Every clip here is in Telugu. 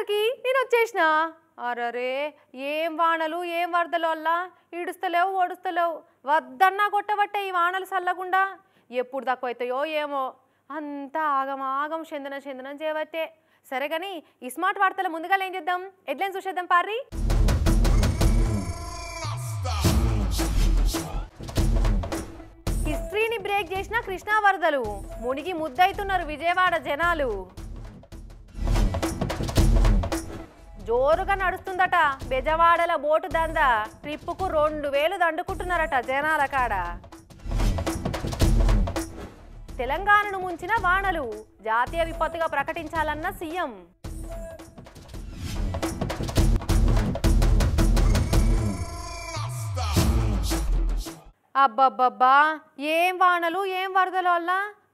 కాడికి నేను వచ్చేసిన. అరరే ఏం వానలు ఏం వరదలు వల్ల ఈడుస్తలేవు ఓడుస్తలేవు. వద్దన్నా కొట్టబట్టే ఈ వానలు చల్లకుండా ఎప్పుడు తక్కువ అవుతాయో ఏమో. అంతా ఆగం చందనం చేయబట్టే. సరే కానీ ఈ స్మార్ట్ వార్తల ముందుగా ఏం చేద్దాం, హెడ్లైన్స్ చూసేద్దాం పారి. హిస్టరీని బ్రేక్ చేసిన కృష్ణా వరదలు, మునిగి ముద్దవుతున్నారు విజయవాడ జనాలు. జోరుగా నడుస్తుందట బెజవాడల బోటు దంద, ట్రిప్పుకు 2000 దండుకుంటున్నారట జనాల కాడ. తెలంగాణను ముంచిన వానలు, జాతీయ విపత్తుగా ప్రకటించాలన్న సీఎం. అబ్బబ్బబ్బా ఏం వానలు ఏం వరదలు వల్ల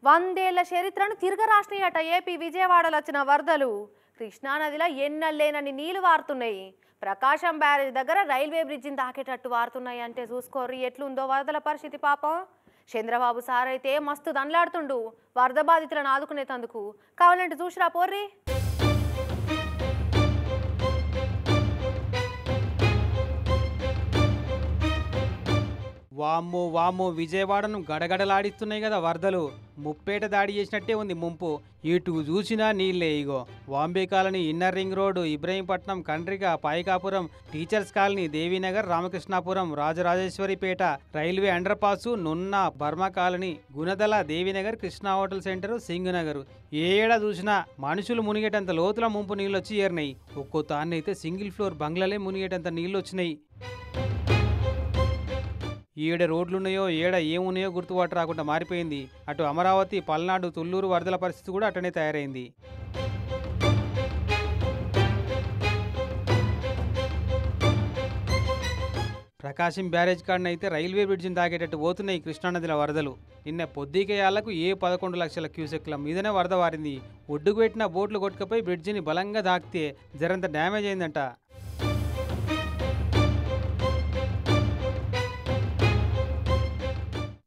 100 ఏళ్ల చరిత్రను తిరగరాసినాయట ఏపీ విజయవాడలో వచ్చిన వరదలు. కృష్ణానదిలో ఎన్నెల్లేనని నీళ్లు వారుతున్నాయి. ప్రకాశం బ్యారేజ్ దగ్గర రైల్వే బ్రిడ్జిని తాకేటట్టు వారుతున్నాయి. అంటే చూసుకోర్రి ఎట్లుందో వరదల పరిస్థితి పాపం. చంద్రబాబు సార్ అయితే మస్తు దండలాడుతుండు వరద బాధితులను ఆదుకునేందుకు. కావాలంటే చూసిరా పోర్రి. వామ్మో వామ్మో విజయవాడను గడగడలాడిస్తున్నాయి కదా వరదలు. ముప్పేట దాడి చేసినట్టే ఉంది ముంపు. ఇటు చూసినా నీళ్ళే. ఇగో Vambay colony, inner ring road, Ibrahimpatnam, Kandrika, Payakapuram, teachers colony, Devinagar, Ramakrishnapuram, Rajarajeswaripeta, railway underpass, Nunna, Burma colony, Gunadala, Devinagar, Krishna hotel centre, Singhnagar. ఏడ చూసినా మనుషులు మునిగేటంత లోతుల ముంపు నీళ్ళు వచ్చి ఏరినాయి. ఒక్కో తాన్నైతే సింగిల్ ఫ్లోర్ బంగ్లాలే మునిగేటంత నీళ్ళు వచ్చినాయి. ఏడ రోడ్లున్నాయో ఏడ ఏమున్నాయో గుర్తుబాటు రాకుండా మారిపోయింది. అటు అమరావతి, పల్నాడు, తుళ్లూరు వరదల పరిస్థితి కూడా అటనే తయారైంది. ప్రకాశం బ్యారేజ్ కాడన అయితే రైల్వే బ్రిడ్జిని తాగేటట్టు పోతున్నాయి కృష్ణానదిల వరదలు. నిన్న పొద్దుకేయాలకు 11 లక్షల క్యూసెక్ల మీదనే వరద వారింది. ఒడ్డుకు పెట్టిన బోట్లు కొట్టుకపోయి బ్రిడ్జిని బలంగా తాకితే జరంత డ్యామేజ్ అయిందంట.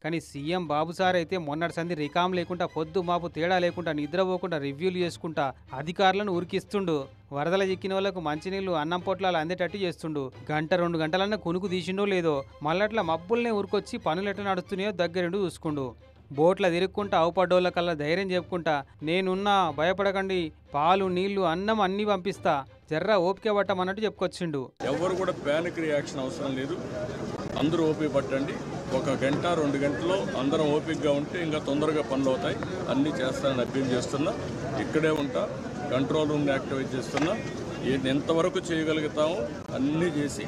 కానీ సీఎం బాబు సార్ అయితే మొన్నటి సంధి రికామ్ లేకుండా పొద్దు మాపు తేడా లేకుండా నిద్రపోకుండా రివ్యూలు చేసుకుంటా అధికారులను ఉరికిస్తుండు. వరదల చిక్కిన వాళ్లకు మంచినీళ్లు, అన్నం పొట్లాలు అందేటట్టు చేస్తుండు. 1-2 గంటలన్నా కొనుకు తీసిండో లేదో మళ్ళట్లా మబ్బుల్నే ఊరుకొచ్చి పనులు ఎట్లా నడుస్తున్నాయో దగ్గరుండి చూసుకుండు. బోట్ల తిరుక్కుంటా అవుపడ్డోళ్ళ కల్లా ధైర్యం చెప్పుకుంటా నేనున్నా భయపడకండి, పాలు నీళ్లు అన్నం అన్నీ పంపిస్తా, జర్ర ఓపిక పట్టమన్నట్టు చెప్పుకొచ్చిండు. ఎవరు కూడా ప్యానిక్ రియాక్షన్ అవసరం లేదు. అందరూ ఓపిక పట్టండి. 1 గంట 2 గంటలో అందరం ఓపికగా ఉంటే ఇంకా తొందరగా పనులు అవుతాయి. అన్నీ చేస్తానని అప్పీల్ చేస్తున్నా. ఇక్కడే ఉంటా, కంట్రోల్ రూమ్ని యాక్టివేట్ చేస్తున్నా. ఎంతవరకు చేయగలుగుతామో అన్నీ చేసి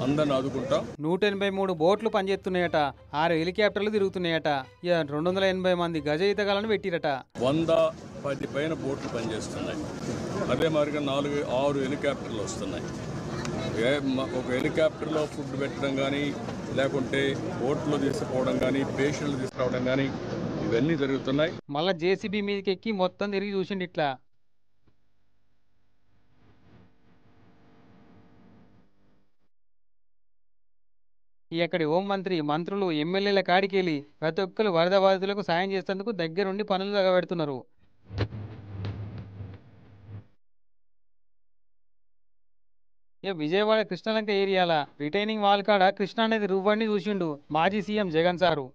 అందరిని ఆదుకుంటాం. 183 బోట్లు పనిచేస్తున్నాయట, 6 హెలికాప్టర్లు తిరుగుతున్నాయట, 280 మంది గజ ఈతగాలను పెట్టిరట. 110 పైన బోట్లు పనిచేస్తున్నాయి. అదే మాదిరిగా 4-6 హెలికాప్టర్లు వస్తున్నాయి. ఒక హెలికాప్టర్లో ఫుడ్ పెట్టడం కానీ, లేకుంటే బోట్లో తీసుకుపోవడం కానీ, పేషెంట్లు తీసుకురావడం కానీ ఇవన్నీ జరుగుతున్నాయి. మళ్ళా జేసీబీ మీదకి ఎక్కి మొత్తం తిరిగి చూసిండి ఇట్లా. ఇక్కడి హోంమంత్రి, మంత్రులు, ఎమ్మెల్యేల కాడికెళ్ళి ప్రతి ఒక్కరు వరద బాధితులకు సాయం చేసేందుకు దగ్గరుండి పనులు తగబెడుతున్నారు. విజయవాడ కృష్ణలంక ఏరియాల రిటైనింగ్ వాల్ కాడ కృష్ణానది రువ్వడిని చూసిండు మాజీ సీఎం జగన్ సారు.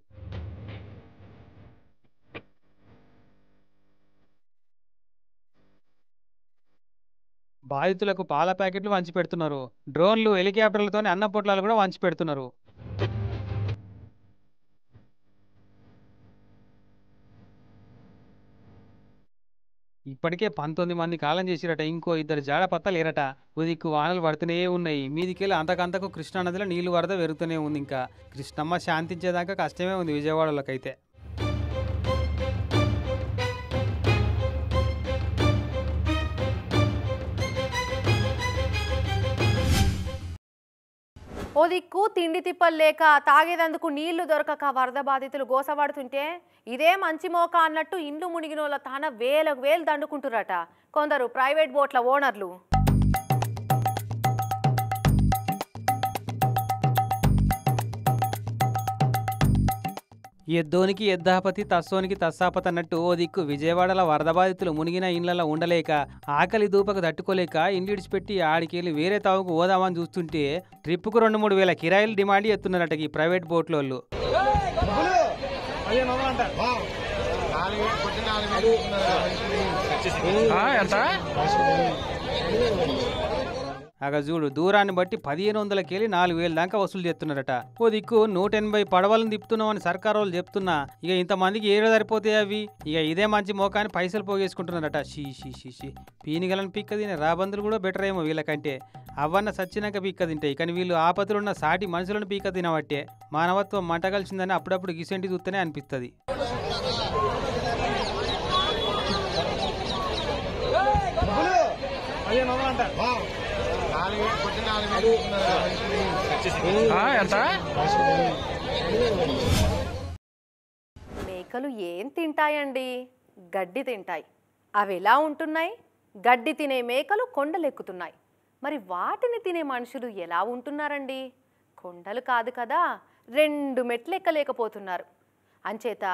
బాధితులకు పాల ప్యాకెట్లు వంచి పెడుతున్నారు. డ్రోన్లు, హెలికాప్టర్లతోనే అన్న పొట్లాలు కూడా వంచి పెడుతున్నారు. ఇప్పటికే 19 మంది కాలం చేసిరట, ఇంకో 2 జాడ పత్త లేరట. ఉదిక్కు వానలు పడుతూనే ఉన్నాయి. మీదికెళ్ళి అంతకంతకు కృష్ణానదిలో నీళ్లు వరద పెరుగుతూనే ఉంది. ఇంకా కృష్ణమ్మ శాంతించేదాకా కష్టమే ఉంది విజయవాడలోకైతే. ఓ దిక్కు తిండి తిప్పలు లేక తాగేదందుకు నీళ్లు దొరకక వరద బాధితులు గోసపడుతుంటే ఇదే మంచి మోక అన్నట్టు ఇండ్లు మునిగినోళ్ళ తాన వేలకు వేలు దండుకుంటురట కొందరు ప్రైవేట్ బోట్ల ఓనర్లు. ఎద్దోనికి ఎద్దాపతి తస్సోనికి తస్సాపతి అన్నట్టు ఓ దిక్కు విజయవాడలో వరద బాధితులు మునిగిన ఇండ్లలో ఉండలేక ఆకలి దూపకు తట్టుకోలేక ఇండ్లు ఇడిచిపెట్టి ఆడికెళ్ళి వేరే తావుకు పోదామని చూస్తుంటే ట్రిప్పుకు 2-3 వేల కిరాయిలు డిమాండ్ చేస్తున్నారట ఈ ప్రైవేట్ బోట్లోళ్ళు. అగ చూడు దూరాన్ని బట్టి 1500 కెళ్ళి 4000 దాకా వసూలు చేస్తున్నారట. ఓ దిక్కు 180 పడవలను తిప్పుతున్నామని సర్కారు వాళ్ళు చెప్తున్నా ఇక ఇంతమందికి ఏడు సరిపోతాయి అవి. ఇక ఇదే మంచి మోకాని పైసలు పోగేసుకుంటున్నారట. షీ పీనిగలను పిక్క తినే రాబందులు కూడా బెటర్ ఏమో వీళ్ళకంటే. అవన్న సచ్చినాక పీక్క తింటాయి కానీ వీళ్ళు ఆపదలున్న సాటి మనుషులను పీక్క తినబట్టే మానవత్వం మంట కలిసిందని అప్పుడప్పుడు గిసెంటి చూస్తేనే అనిపిస్తుంది. మేకలు ఏం తింటాయండి? గడ్డి తింటాయి. అవి ఎలా ఉంటున్నాయి? గడ్డి తినే మేకలు కొండలెక్కుతున్నాయి. మరి వాటిని తినే మనుషులు ఎలా ఉంటున్నారండి? కొండలు కాదు కదా, 2 మెట్లు ఎక్కలేకపోతున్నారు. అంచేత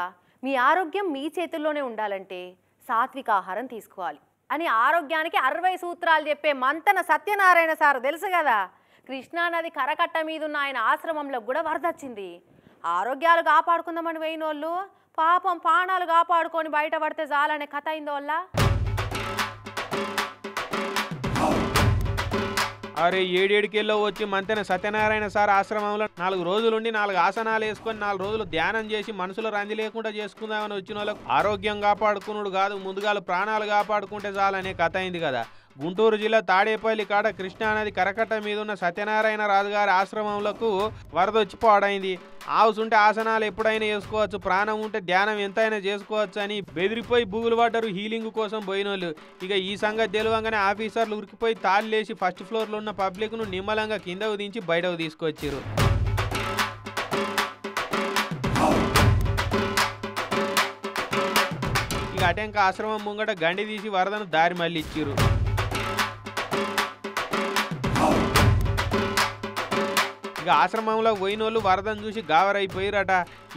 మీ ఆరోగ్యం మీ చేతుల్లోనే ఉండాలంటే సాత్విక ఆహారం తీసుకోవాలి అని ఆరోగ్యానికి 60 సూత్రాలు చెప్పే మంతన సత్యనారాయణ సార్ తెలుసు కదా. కృష్ణానది కరకట్ట మీద ఉన్న ఆయన ఆశ్రమంలో కూడా వరదొచ్చింది. ఆరోగ్యాలు కాపాడుకుందామని పోయినోళ్ళు పాపం ప్రాణాలు కాపాడుకొని బయటపడితే చాలనే కథ అయిందోళ్ళ. అరే 7-7 వచ్చి మంతెన సత్యనారాయణ సార్ ఆశ్రమంలో 4 రోజులుండి 4 ఆసనాలు వేసుకొని 4 రోజులు ధ్యానం చేసి మనసులో రంది లేకుండా చేసుకుందామని వచ్చిన వాళ్ళకు ఆరోగ్యం కాపాడుకున్నాడు కాదు ముందుగాలు ప్రాణాలు కాపాడుకుంటే చాలనే కథ అయింది కదా. గుంటూరు జిల్లా తాడేపల్లి కాడ కృష్ణానది కరకట్ట మీద ఉన్న సత్యనారాయణ రాజు గారి ఆశ్రమంలకు వరదొచ్చి పాడైంది. ఆవుసుంటే ఆసనాలు ఎప్పుడైనా చేసుకోవచ్చు, ప్రాణం ఉంటే ధ్యానం ఎంతైనా చేసుకోవచ్చు అని బెదిరిపోయి బూగులు పడ్డారు హీలింగ్ కోసం పోయినోళ్ళు. ఇక ఈ సంగతి తెలియగానే ఆఫీసర్లు ఉరికిపోయి తాళ్ళేసి ఫస్ట్ ఫ్లోర్లో ఉన్న పబ్లిక్ను నిమ్మలంగా కిందకు దించి బయటకు తీసుకొచ్చారు. ఇక అటెంక ఆశ్రమం ముంగట గండి తీసి వరదను దారి మళ్ళీ ఇచ్చిరు. ఇక ఆశ్రమంలో పోయినోళ్ళు వరదను చూసి గావరైపోయిరట.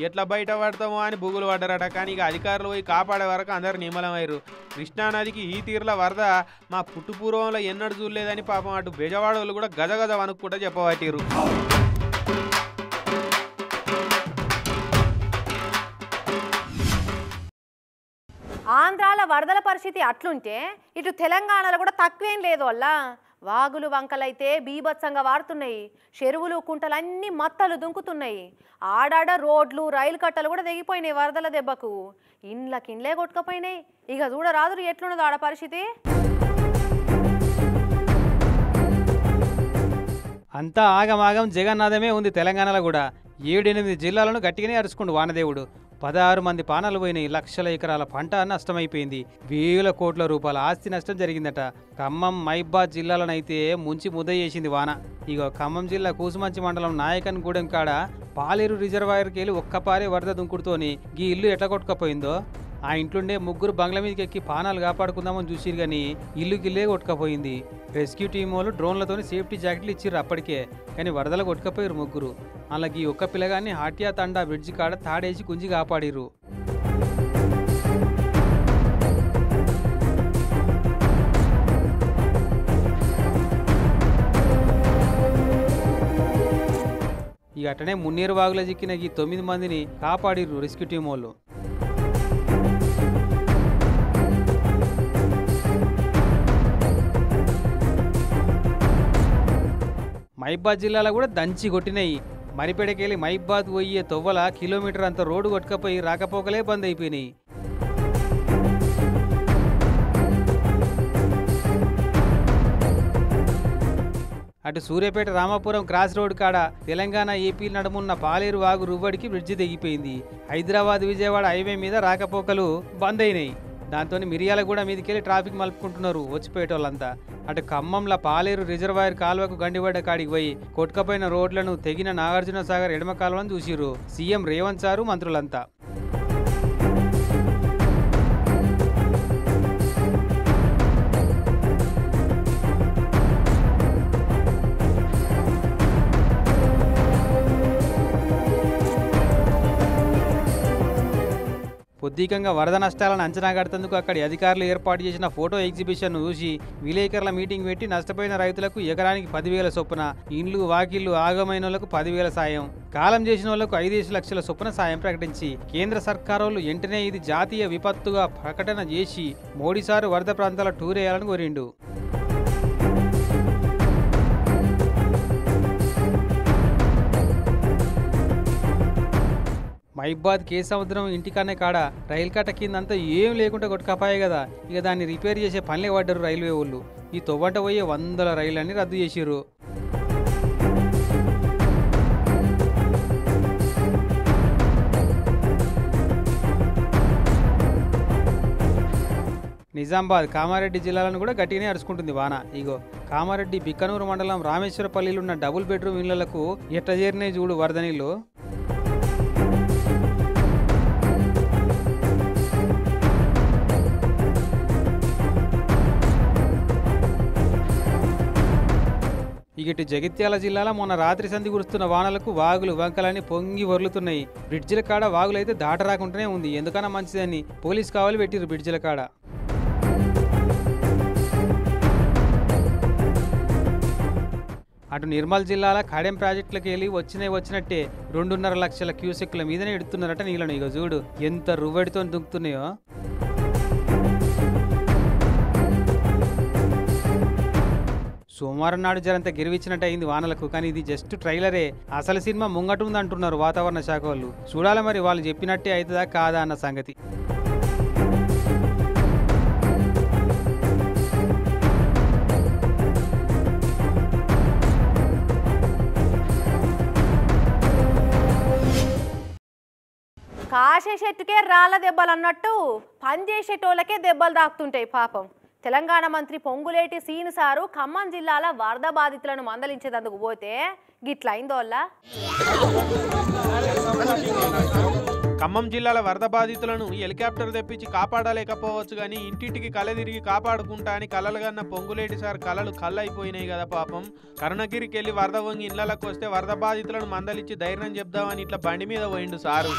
ఎట్లా బయట పడతామో అని బుగులు పడ్డారట. కానీ ఇక అధికారులు పోయి కాపాడే వరకు అందరు నిమ్మలమయ్యారు. కృష్ణానదికి ఈ తీరుల వరద మా పుట్టుపూర్వంలో ఎన్నడూ చూడలేదని పాపం అటు బెజవాడ వాళ్ళు కూడా గజగజ వణుక్కుంటా చెప్పబట్టిరు. ఆంధ్రాల వరదల పరిస్థితి అట్లుంటే ఇటు తెలంగాణలో కూడా తక్కువేం లేదు వల్ల. వాగులు వంకలైతే బీభత్సంగా వారుతున్నాయి. చెరువులు కుంటలన్నీ మత్తలు దుంకుతున్నాయి. ఆడాడ రోడ్లు రైలు కట్టలు కూడా తెగిపోయినాయి వరదల దెబ్బకు. ఇండ్లకిండ్లే కొట్టుకపోయినాయి. ఇక చూడరాదురు ఎట్లున్నదో ఆడ పరిస్థితి. అంతా ఆగమాగం జగన్నాథమే ఉంది తెలంగాణలో కూడా. 7-8 జిల్లాలను గట్టిగానే అరుచుకుండు వానదేవుడు. 16 మంది పానాలు పోయినాయి. లక్షల ఎకరాల పంట నష్టమైపోయింది. వేల కోట్ల రూపాయల ఆస్తి నష్టం జరిగిందట. ఖమ్మం మైబాద్ జిల్లాలనైతే ముంచి ముద్ద చేసింది వాన. ఇక ఖమ్మం జిల్లా కూసుమంచి మండలం నాయకన్ గూడెం కాడ పాలేరు రిజర్వాయర్కి వెళ్ళి ఒక్కపారే వరద దుంకుడుతోని ఈ ఇల్లు ఎట్లా కొట్టుకపోయిందో. ఆ ఇంట్లోండే 3 బంగ్లా మీదకి ఎక్కి పానాలు కాపాడుకుందామని చూసిరు కానీ ఇల్లుకిల్లే కొట్టుకపోయింది. రెస్క్యూ టీం వాళ్ళు డ్రోన్లతోని సేఫ్టీ జాకెట్లు ఇచ్చిర్రు అప్పటికే. కానీ వరదలు కొట్టుకపోయారు 3. అలాగే ఈ ఒక్క పిల్లగాన్ని హాటియా తండా బ్రిడ్జి కాడ తాడేసి గుంజి కాపాడిరు. ఇక అట్టనే మున్నేరు వాగులో చిక్కిన ఈ 9 మందిని కాపాడిరు రెస్క్యూ టీం వాళ్ళు. మైబాద్ జిల్లాలో కూడా దంచి కొట్టినాయి. మరిపేడకెళ్ళి మైబాద్ పోయే తొవ్వల కిలోమీటర్ అంత రోడ్డు కొట్టుకపోయి రాకపోకలే బంద్ అయిపోయినాయి. అటు సూర్యాపేట రామాపురం క్రాస్ రోడ్ కాడ తెలంగాణ ఏపీ నడుమున్న పాలేరు వాగు రువ్వడికి బ్రిడ్జి తెగిపోయింది. హైదరాబాద్ విజయవాడ హైవే మీద రాకపోకలు బంద్ అయినాయి. దాంతో మిర్యాలగూడ మీదకెళ్ళి ట్రాఫిక్ మలుపుకుంటున్నారు వచ్చిపోయేటోళ్ళంతా. అటు ఖమ్మంలో పాలేరు రిజర్వాయర్ కాలువకు గండిపడ్డ కాడికి పోయి కొట్టుకపోయిన రోడ్లను తెగిన నాగార్జున సాగర్ ఎడమ కాలువను చూసిరు సీఎం రేవంత్ సారు మంత్రులంతా. బొద్దికంగా వరద నష్టాలను అంచనా కడుతందుకు అక్కడి అధికారులు ఏర్పాటు చేసిన ఫోటో ఎగ్జిబిషన్ను చూసి విలేకరుల మీటింగ్ పెట్టి నష్టపోయిన రైతులకు ఎకరానికి 10,000 చొప్పున, ఇండ్లు వాకిళ్లు ఆగమైన వాళ్లకు 10,000 సాయం, కాలం చేసిన వాళ్లకు 5 లక్షల చొప్పున సాయం ప్రకటించి కేంద్ర సర్కారోళ్ళు వెంటనే ఇది జాతీయ విపత్తుగా ప్రకటన చేసి మోడీ సారు వరద ప్రాంతాల టూర్ వేయాలని కోరిండు. మైబాద్ కేసముద్రం ఇంటికన్నే కాడ రైలు కట్ట కిందంతా ఏం లేకుండా కొట్టుకపాయే కదా, ఇక దాన్ని రిపేర్ చేసే పనిలే పడ్డారు రైల్వే వాళ్ళు. ఈ తొవ్వంట పోయే 100 రైళ్ళని రద్దు చేసిర్రు. నిజామాబాద్ కామారెడ్డి జిల్లాలను కూడా గట్టిగానే అరుచుకుంటుంది వాన. ఇగో కామారెడ్డి బిక్కనూరు మండలం రామేశ్వరపల్లిలో ఉన్న డబుల్ బెడ్రూమ్ ఇళ్లకు ఎట్ట చేరినాయి చూడు వరద నీళ్ళు. ఇటు జగిత్యాల జిల్లాలో మొన్న రాత్రి సంధి కురుస్తున్న వానలకు వాగులు వంకలని పొంగి వరులుతున్నాయి. బ్రిడ్జిల కాడ వాగులైతే దాటరాకుండానే ఉంది. ఎందుకన్నా మంచిదని పోలీస్ కావాలి పెట్టిరు బ్రిడ్జిల కాడ. అటు నిర్మల్ జిల్లాల కడెం ప్రాజెక్టులకు వెళ్ళి వచ్చినట్టే 2.5 లక్షల క్యూసెక్ల మీదనే ఎడుతున్నారట నీళ్ళను. ఇక చూడు ఎంత రువ్వడితో దుంకుతున్నాయో. సోమవారం నాడు జరంత గిరివిచ్చినట్టు అయింది వానలకు. కానీ ఇది జస్ట్ ట్రైలరే, అసలు సినిమా ముంగటుంది అంటున్నారు వాతావరణ శాఖ వాళ్ళు. చూడాలి మరి వాళ్ళు చెప్పినట్టే అవుతుందా కాదా అన్న సంగతి. కాసే చెట్టుకే రాళ్ళ దెబ్బలు అన్నట్టు పనిచేసేటోళ్ళకే దెబ్బలు తాకుతుంటాయి పాపం. తెలంగాణ మంత్రి పొంగులేటి సీను సారు ఖమ్మం జిల్లాల వరద బాధితులను మందలించేందుకు పోతే గిట్లయిందోళ్ళ. ఖమ్మం జిల్లాల వరద బాధితులను హెలికాప్టర్ తెప్పించి కాపాడలేకపోవచ్చు కానీ ఇంటింటికి కలదిరిగి కాపాడుకుంటా అని కలలుగన్న పొంగులేటి సార్ కలలు కళ్ళైపోయినాయి కదా పాపం. కరుణగిరికి వెళ్ళి వరద వంగి ఇళ్లకు వస్తే వరద బాధితులను మందలిచ్చి ధైర్యం చెప్దామని ఇట్లా బండి మీద పోయిండు సారు.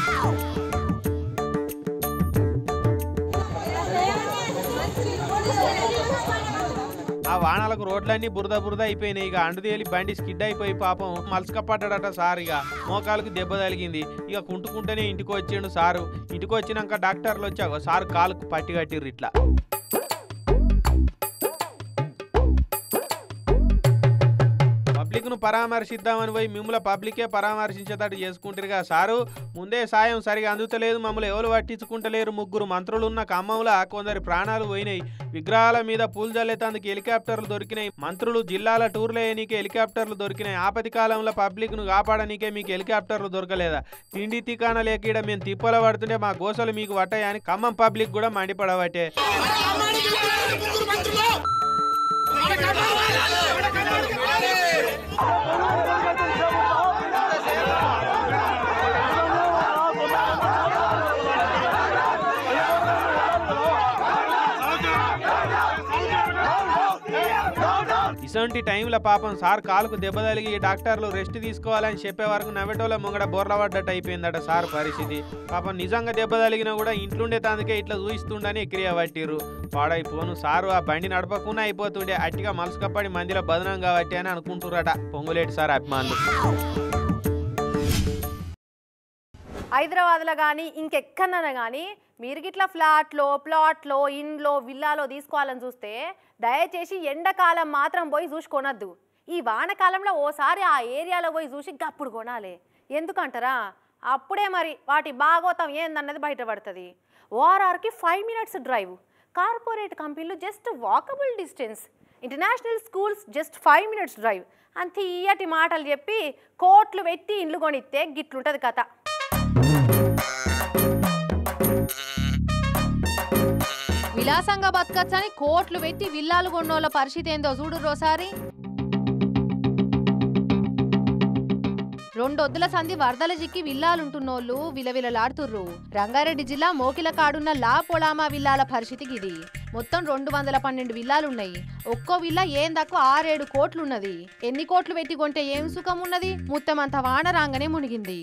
ఆ వానలకు రోడ్లన్నీ బురద అయిపోయినాయి. ఇక అండుదేలి బండి స్కిడ్ అయిపోయి పాపం మలసకపడ్డాడట సార్. ఇక మోకాలకు దెబ్బ తగిలింది. ఇక కుంటుకుంటేనే ఇంటికి వచ్చిండు సారు. ఇంటికి వచ్చినాక డాక్టర్లు వచ్చాక సారు కాలుకు పట్టి కట్టిర్రు. ఇట్లా పబ్లిక్ను పరామర్శిద్దామని పోయి మిమ్మల్ని పబ్లికే పరామర్శించేటట్టు చేసుకుంటారుగా సారు. ముందే సాయం సరిగా అందుతలేదు, మమ్మల్ని ఎవరు పట్టించుకుంటలేరు. 3 మంత్రులున్న ఖమ్మంలో కొందరి ప్రాణాలు పోయినాయి. విగ్రహాల మీద పూలు జల్లేతందుకు హెలికాప్టర్లు దొరికినాయి. మంత్రులు జిల్లాల టూర్లు వేయనీకే హెలికాప్టర్లు దొరికినాయి. ఆపతి కాలంలో పబ్లిక్ను కాపాడనీకే మీకు హెలికాప్టర్లు దొరకలేదా? తిండి తికాన లేక మేము తిప్పల పడుతుంటే మా గోసలు మీకు పట్టాయని ఖమ్మం పబ్లిక్ కూడా మండిపడబట్టే. ఇటువంటి టైంలో పాపం సార్ కాలుకు దెబ్బ తగిలి డాక్టర్లు రెస్ట్ తీసుకోవాలని చెప్పే వరకు నవ్వేటోళ్ళ ముంగడ బోర్ల పడ్డట్టు అయిపోయిందట సార్ పరిస్థితి. పాపం నిజంగా దెబ్బ తగిలినా కూడా ఇంట్లుండే తాందుకే ఇట్లా చూయిస్తుండని ఎక్కిరియా పట్టిర్రు. పాడైపోను సారు ఆ బండి నడపకుండా అయిపోతుండే, అట్టిగా మలసకప్పడి మందిలో బదనం కాబట్టి అని అనుకుంటున్నారట పొంగులేటి సార్ అభిమానులు. హైదరాబాద్లో కానీ ఇంకెక్కడన్నా కానీ మీరు గిట్లా ప్లాట్లో ఇండ్లో విల్లాలో తీసుకోవాలని చూస్తే దయచేసి ఎండాకాలం మాత్రం పోయి చూసి కొనద్దు. ఈ వానకాలంలో ఓసారి ఆ ఏరియాలో పోయి చూసి గప్పుడు కొనాలి. ఎందుకంటారా? అప్పుడే మరి వాటి భాగోతం ఏందన్నది బయటపడుతుంది. ఓఆర్ఆర్కి 5 minutes డ్రైవ్, కార్పొరేట్ కంపెనీలు just walkable distance, international schools just 5 minutes drive అని తీయటి మాటలు చెప్పి కోట్లు పెట్టి ఇండ్లు కొనిస్తే గిట్లుంటుంది కథ. విలాసంగా బతకచ్చని కోట్లు పెట్టి విల్లాలు కొన్నోళ్ళ పరిస్థితి ఏందో చూడు రోసారి. 2 వద్దుల సంధి వరదల జిక్కి విల్లాలుంటున్నోళ్ళు విలవిలలాడుతుర్రు. రంగారెడ్డి జిల్లా మోకిల కాడున్న లా పొలామా విల్లాల పరిస్థితికి ఇది. మొత్తం 212 విల్లాలున్నాయి. ఒక్కో విల్లా ఏం తక్కువ 6-7 కోట్లున్నది. ఎన్ని కోట్లు పెట్టి కొంటే ఏం సుఖం ఉన్నది? మొత్తం అంత వాన రాగానే మునిగింది.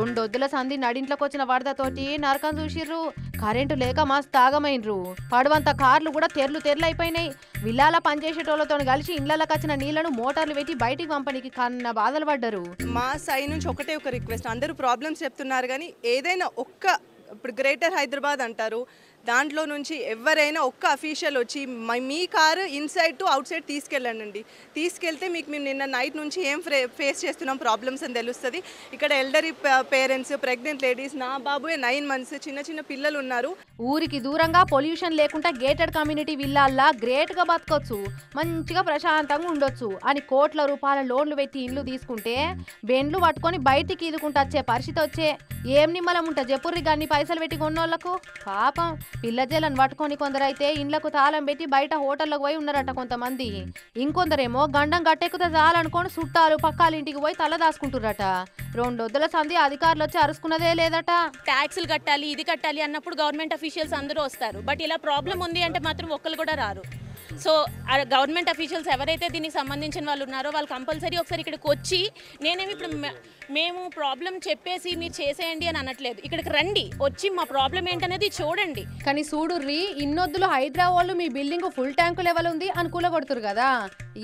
రెండొద్దుల సంధి నడింట్లోకి వచ్చిన వరదతోటి నరకం చూసిర్రు. కరెంటు లేక మస్తు తాగమైనరు. పడవంత కార్లు కూడా తెర్లైపోయినాయి. విల్లాల పనిచేసేటోళ్లతో కలిసి ఇళ్లకి వచ్చిన నీళ్లను మోటార్లు పెట్టి బయటికి పంపనికి కన్న బాధలు పడ్డారు. మా సైడ్ నుంచి ఒకటే ఒక రిక్వెస్ట్, అందరూ ప్రాబ్లమ్స్ చెప్తున్నారు కానీ ఏదైనా ఇప్పుడు గ్రేటర్ హైదరాబాద్ అంటారు, దాంట్లో నుంచి ఎవరైనా ఒక్క అఫీషియల్ వచ్చి మీ car inside to outside తీసుకెళ్ళండి. తీసుకెళ్తే మీకు మేము నిన్న నైట్ నుంచి ఏం ఫేస్ చేస్తున్నాం ప్రాబ్లమ్స్ అని తెలుస్తుంది. ఇక్కడ ఎల్డరీ పేరెంట్స్, ప్రెగ్నెంట్ లేడీస్, నా బాబుయే 9 months, చిన్న చిన్న పిల్లలు ఉన్నారు. ఊరికి దూరంగా పొల్యూషన్ లేకుండా గేటెడ్ కమ్యూనిటీ విల్లాల్లా గ్రేట్గా బతకొచ్చు, మంచిగా ప్రశాంతంగా ఉండొచ్చు అని కోట్ల రూపాయల లోన్లు పెట్టి ఇండ్లు తీసుకుంటే బెండ్లు పట్టుకొని బయటికి ఈదుకుంటూ వచ్చే పరిస్థితి వచ్చే. ఏం నిమ్మలం ఉంటా చెప్పుర్రి గన్ని పైసలు పెట్టి కొన్నోళ్లకు. పాపం పిల్లజలను పట్టుకొని కొందరైతే ఇండ్లకు తాళం పెట్టి బయట హోటల్లోకి పోయి ఉన్నారట కొంతమంది. ఇంకొందరేమో గండం గట్టెక్కుతా చాలనుకొని చుట్టాలు పక్కాల ఇంటికి పోయి తల దాసుకుంటుర్రట. రెండొద్దుల సంధి అధికారులు వచ్చి అరుచుకున్నదే లేదట. ట్యాక్సులు కట్టాలి, ఇది కట్టాలి అన్నప్పుడు గవర్నమెంట్ అఫీషియల్స్ అందరూ వస్తారు. బట్ ఇలా ప్రాబ్లం ఉంది అంటే మాత్రం ఒక్కరు కూడా రారు. సో గవర్నమెంట్ అఫీషియల్స్ ఎవరైతే దీనికి సంబంధించిన వాళ్ళు ఉన్నారో వాళ్ళు కంపల్సరీ ఒకసారి ఇక్కడికి వచ్చి, నేనేమి ఇప్పుడు మేము ప్రాబ్లం చెప్పేసి మీరు చేసేయండి అని అనట్లేదు, ఇక్కడికి రండి, వచ్చి మా ప్రాబ్లం ఏంటనేది చూడండి. కానీ చూడుర్రి, ఇన్నొద్దులు హైదరాబాద్ మీ బిల్డింగ్ ఫుల్ ట్యాంకు లెవెల్ ఉంది అనుకూల కొడుతురు కదా.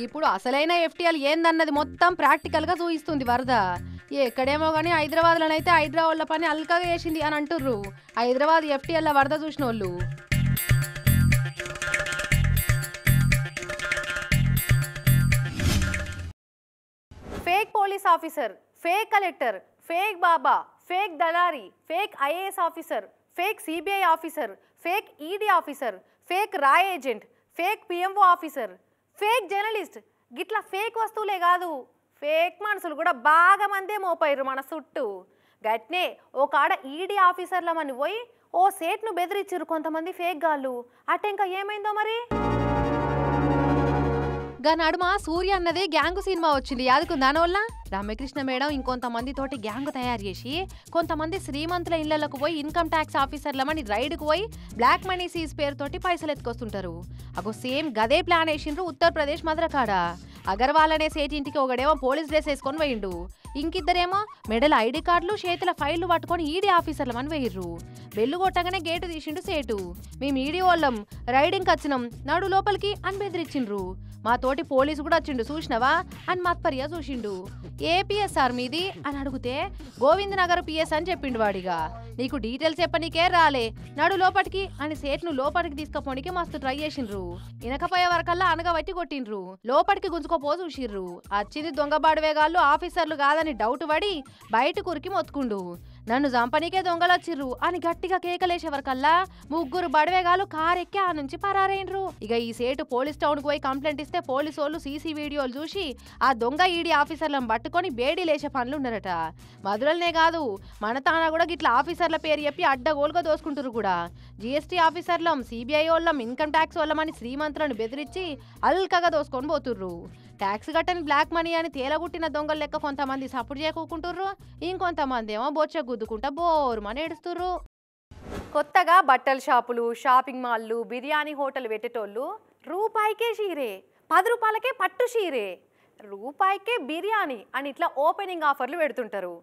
ఇప్పుడు అసలైన ఎఫ్టీఎల్ ఏందన్నది మొత్తం ప్రాక్టికల్ గా చూపిస్తుంది వరద. ఎక్కడేమో కానీ హైదరాబాద్లోనైతే హైదరాబాద్ల పని అల్కగా చేసింది అని అంటుర్రు హైదరాబాద్ ఎఫ్టీఎల్ వరద చూసిన వాళ్ళు. Fake police officer, fake collector, fake baba, fake దళారి, fake IAS officer, fake CBI officer, fake ED officer, fake రాయ్ agent, fake PMO officer, fake journalist, గిట్లా ఫేక్ వస్తువులే కాదు ఫేక్ మనుషులు కూడా బాగా మందే మోపారు మన చుట్టూ. గట్నే ఒక ఆడ ఈడీ ఆఫీసర్లమని పోయి ఓ సేట్ను బెదిరించారు కొంతమంది ఫేక్ గాళ్ళు. అట్ట ఇంకా ఏమైందో మరి. గా నడుమ సూర్య అన్నది గ్యాంగు సినిమా వచ్చింది, యాదుకుందాని వల్ల రమ్యకృష్ణ మేడం ఇంకొంతమంది తోటి గ్యాంగు తయారు చేసి కొంతమంది శ్రీమంతుల ఇళ్లకు పోయి ఇన్కమ్ ట్యాక్స్ ఆఫీసర్లమని రైడ్కు పోయి బ్లాక్ మనీ సీజ్ పేరుతోటి పైసలు ఎత్తుకొస్తుంటారు. అగో సేమ్ గదే ప్లాన్ వేసిండ్రు ఉత్తరప్రదేశ్ మద్రకాడ. అగర్వాల్ అనే సేటింటికి ఒకడేమో పోలీస్ డ్రెస్ వేసుకొని పోయిండు, ఇంకిద్దరేమో మెడల ఐడి కార్డులు చేతుల ఫైళ్లు పట్టుకొని ఈడీ ఆఫీసర్లమని వేయిర్రు. బెల్లు కొట్టగానే గేటు తీసిండు సేటు. మేము ఈడీ వాళ్ళం, రైడింగ్కి వచ్చినాం, నడు లోపలికి అని బెదిరించిండ్రు. మా తోటి పోలీసు కూడా వచ్చిండు, చూసినవా అని మత్పర్య చూసిండు. ఏ పిఎస్ సార్ మీది అని అడిగితే గోవిందనగర్ పిఎస్ అని చెప్పిండు వాడిగా. నీకు డీటెయిల్స్ చెప్పనీకే రాలే, నడు లోపటికి అని సేట్ను లోపలికి తీసుకపోనికి మస్తు ట్రై చేసిండ్రు. ఇనకపోయే వరకల్లా అనగబట్టి కొట్టిండ్రు, లోపలికి గుంజుకోపో చూసిర్రు. వచ్చింది దొంగబాడువేగాళ్ళు ఆఫీసర్లు కాదని డౌట్ పడి బయట కురికి మొత్తుకుండు. నన్ను చంపనీకే దొంగలొచ్చిర్రు అని గట్టిగా కేకలేసే వరకల్లా ముగ్గురు బడవేగాలు కారెక్కి ఆ నుంచి పరారైండ్రు. ఇక ఈ సేటు పోలీస్ టౌన్ కు పోయి కంప్లైంట్ ఇస్తే పోలీసు వాళ్ళు సీసీ వీడియోలు చూసి ఆ దొంగ ఈడీ ఆఫీసర్లను పట్టుకొని బేడీ లేచే పనులు ఉన్నారట. మధురలనే కాదు మన తానా కూడా గిట్లా ఆఫీసర్ల పేరు చెప్పి అడ్డగోలుగా దోసుకుంటారు కూడా. జిఎస్టీ ఆఫీసర్లం, సిబిఐ వాళ్ళం, ఇన్కమ్ ట్యాక్స్ వాళ్ళమని శ్రీమంతులను బెదిరించి అల్కగా దోసుకొని పోతుర్రు. ట్యాక్స్ కట్టని బ్లాక్ మనీ అని తేలగుట్టిన దొంగల లెక్క కొంతమంది సపోర్ట్ చేయకుంటుర్రు, ఇంకొంతమంది ఏమో బొచ్చ గుద్దుకుంటా బోరుమని ఏడుస్తుర్రు. కొత్తగా బట్టల షాపులు, షాపింగ్ మాల్లు, బిర్యానీ హోటల్ పెట్టేటోళ్ళు రూపాయికే షీరే, 10 రూపాయలకే పట్టు షీరే, రూపాయికే బిర్యానీ అని ఇట్లా ఓపెనింగ్ ఆఫర్లు పెడుతుంటారు.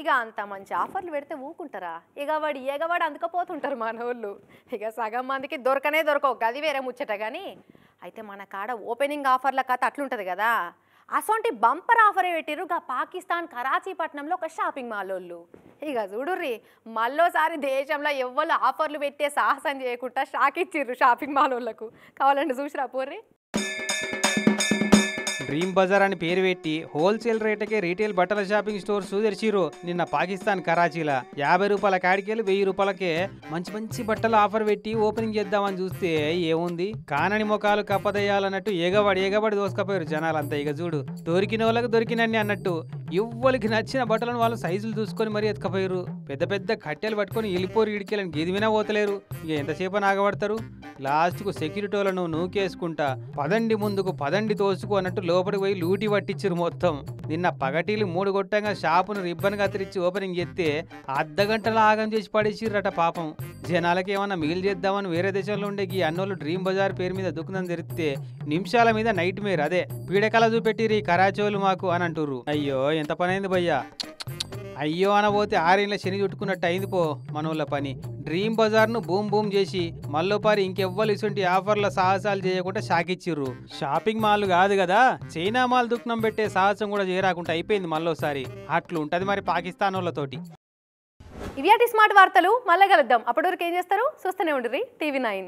ఇక అంత మంచి ఆఫర్లు పెడితే ఊకుంటారా? ఎగవాడి అందుకపోతుంటారు మనోళ్ళు. ఇక సగం మందికి దొరకవు, గది వేరే ముచ్చట. కానీ అయితే మన కాడ ఓపెనింగ్ ఆఫర్ల కథ అట్లుంటుంది కదా. అసొంటి బంపర్ ఆఫరే పెట్టిర్రు పాకిస్తాన్ కరాచీపట్నంలో ఒక షాపింగ్ మాల్ వాళ్ళు. ఇక చూడుర్రి, మళ్ళోసారి దేశంలో ఎవ్వరు ఆఫర్లు పెట్టే సాహసం చేయకుండా షాక్ ఇచ్చిర్రు షాపింగ్ మాల్ వాళ్ళకు. కావాలంటే చూసిరా పోర్రి. డ్రీమ్ బజార్ అని పేరు పెట్టి హోల్సేల్ రేటుకే రీటైల్ బట్టల షాపింగ్ స్టోర్స్ తెరిచిరు నిన్న పాకిస్తాన్ కరాచీలా. 50 రూపాయల కాడికెళ్ళి 1000 రూపాయలకే మంచి మంచి బట్టలు ఆఫర్ పెట్టి ఓపెనింగ్ చేద్దామని చూస్తే ఏముంది, కానని ముఖాలు కప్పదయ్యాలన్నట్టు ఏగబడి దోసుకపోయారు జనాలంతా. ఇక చూడు, దొరికిన వాళ్ళకి దొరికినన్ని అన్నట్టు ఎవ్వరికి నచ్చిన బట్టలను వాళ్ళు సైజులు చూసుకొని మరీ ఎత్తుకపోయారు. పెద్ద పెద్ద కట్టెలు పట్టుకొని వెళ్ళిపోరు, ఇడికెళ్ళని గిదివినా పోతలేరు. ఇక ఎంతసేపు ఆగబడతారు. లాస్ట్కు సెక్యూరిటీ వాళ్ళను నూకేసుకుంటా పదండి ముందుకు పదండి తోసుకు అన్నట్టు లోపలికి పోయి లూటి పట్టించారు మొత్తం. నిన్న పగటీలు 3 కొట్టంగా షాపును రిబ్బన్ కత్తిరించి ఓపెనింగ్ చేస్తే అర్ధగంటలో ఆగం చేసి పడేసిర్రట పాపం. జనాలకి ఏమన్నా మిగిలి చేద్దామని వేరే దేశంలో ఉండే ఈ అన్నోళ్ళు డ్రీమ్ బజార్ పేరు మీద దుఃఖం తెరిస్తే నిమిషాల మీద నైట్ మేర్, అదే పీడకల చూపెట్టిరు ఈ కరాచోలు మాకు అని అంటుర్రు. అయ్యో ఎంత పనైంది భయ్యా. అయ్యో అనబోతే 6 ఏళ్ళ శని చుట్టుకున్నట్టు అయింది పో మనోళ్ళ పని. డ్రీమ్ బజార్ను బూమ్ బూమ్ చేసి మళ్ళోపారి ఇంకెవ్వరు ఇటువంటి ఆఫర్ల సాహసాలు చేయకుండా షాకిచ్చిర్రు. షాపింగ్ మాల్ కాదు కదా, చైనా మాల్ దుఃఖం పెట్టే సాహసం కూడా చేయరాకుండా అయిపోయింది మళ్ళోసారి. అట్లు ఉంటది మరి పాకిస్తాన్ వాళ్ళతోటి. ఇవి స్మార్ట్ వార్తలు, మళ్ళీ కలుద్దాం. అప్పటి వరకు ఏం చేస్తారు? చూస్తూనే ఉండండి TV9.